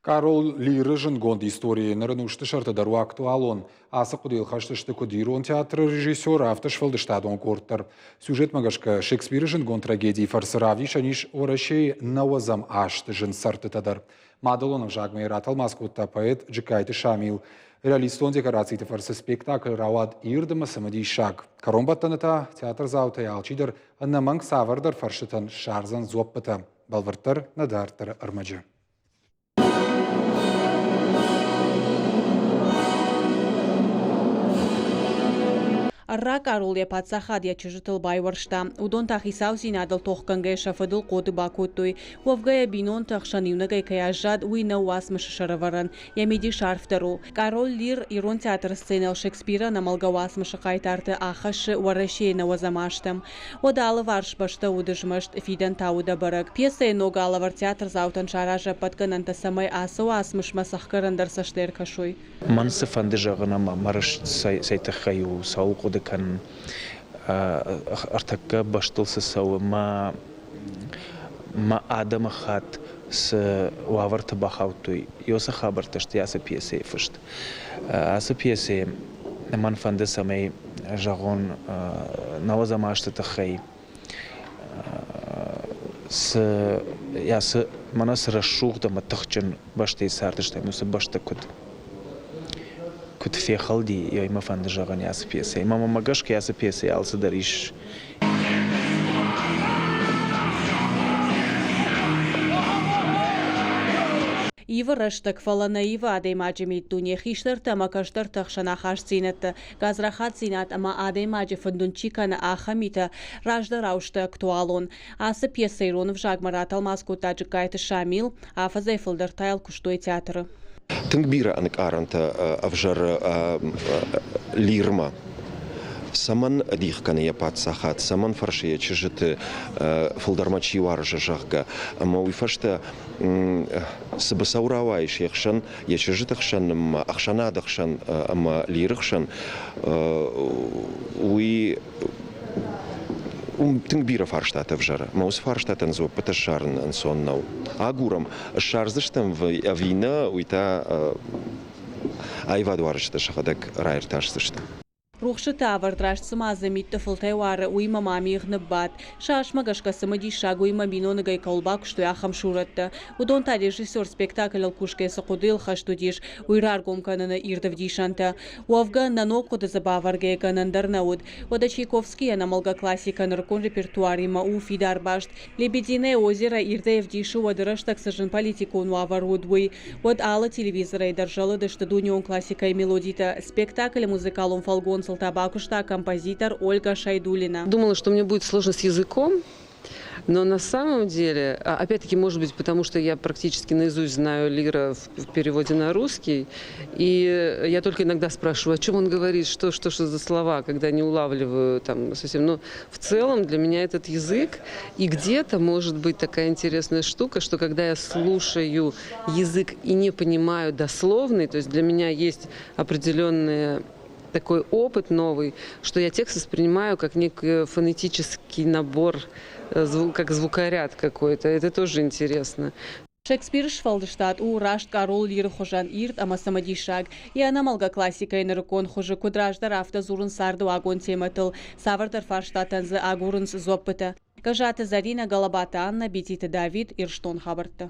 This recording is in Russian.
Карол Лирыжын гонд историянырын ушты шартыдару актуалон. Асы кудел хаштышты кудирон театры режиссер автош фалдыштадон корттар. Сюжет магашка Шекспирыжын гонд трагедии фарсырави шаниш орашей навазам аштыжын сартытадар. Мадалонов жагмей ратал маскотта поэт Джикайты Шамил. Реалистон декорации фарсы спектакль рауад ирдыма самади шаг. Каромбаттаныта театр заута ялчидер аннаманг савардар фаршытан шарзан зоппыта. Балвартар надартар армаджа. Арра Каролия пацахадия чужитыл байваршта. Удон тахисау синадал тохканге шафадыл коды бакуттуй. Вовгая бинон тахшанивнагай каяжад уйна уасмыш шараваран. Ямиди шарфтару. Карол Лир ирон театр сценал Шекспира намалга уасмыш кайтарты ахаш варашей на вазамаштам. Одалы варш башта удыжмашт фиден тауда барак. Пьеса ногала театр заутан шаража подкананта самай аса уасмыш масахкарандар саштер кашуй. Мансы фанды жағынама марыш сайты хаю сауқуды kan artaka bastılsı sağı ma adam xat s wavarta baxavtuy yosa xabartıştı yasa piyasaya fışt asa piyasaya man fanda samay jagon nawazamaştı taxay s yasa manas rashuqda matxçın baştay sardıştay nusa başta كنت في خلدي يا إما فندق غني أسبيسي ماما ما جاش كي أسبيسي على صدريش Ива раштак фалана Ива адемаджи туне хиштар тамакаштар тахшанахаш цинат газрахат цинат ама адемаджи фандунчикана ахамита ражда раушта актуалон асы пьесейрон в жагмаратал маскота Джикайты Шамил афазай фалдартайл куштой театры. Тынгбира анык аранта авжар лирма. Саман дихканы япат сахат, саман фаршия чижыты фалдармачи варжа жахга. Ама уйфашта сабасауравайш яхшан, я чижытахшан, ахшанадахшан, ама лирахшан, уй Тынгбира фарштата вжара. Маус фарштатан зо паташарн ансоннау. Агурам шарзыштам в авина уйта айвадуарышта шахадак райрташсышта. Рухшы тавардраш сымазымит тыфылтай вары уйма мамиғ ныббат. Шаш магашка сымади шаг уйма биноныгай колбак, что яхам шуратты. Удон та режиссер спектакль алкушке сақудыл хаштудиш уйрар гомканына ирдов дишанта. Уавга нанок кода забаварге ганандар науд. Ода Чайковский анамалга классика наркон репертуар има уфидар башт. Лебединое озеро ирдаев дишу одыраш так сажен политикон уаварудвый. Од ала телевизора и держала даштадунион классика и мелодита. Спектакль музыкалом фалгон Табакушта, композитор Ольга Шайдулина. Думала, что мне будет сложно с языком, но на самом деле, опять-таки, может быть, потому что я практически наизусть знаю Лира в переводе на русский, и я только иногда спрашиваю, о чем он говорит, что за слова, когда не улавливаю там совсем. Но в целом для меня этот язык, и где-то может быть такая интересная штука, что когда я слушаю язык и не понимаю дословный, то есть для меня есть определенные такой опыт новый, что я текст воспринимаю как некий фонетический набор, как звукоряд какой-то. Это тоже интересно. Шекспир шфалдыштат у рашт Карол Лир хожан ирт ама самади шаг. И она малга классика и наркон хожа кудраждар авто зурун сарду агон тематыл. Савардар фарштатан за агурунс зоппыта. Кажата Зарина Галабата Анна Бетита Давид Ирштон Хабарта.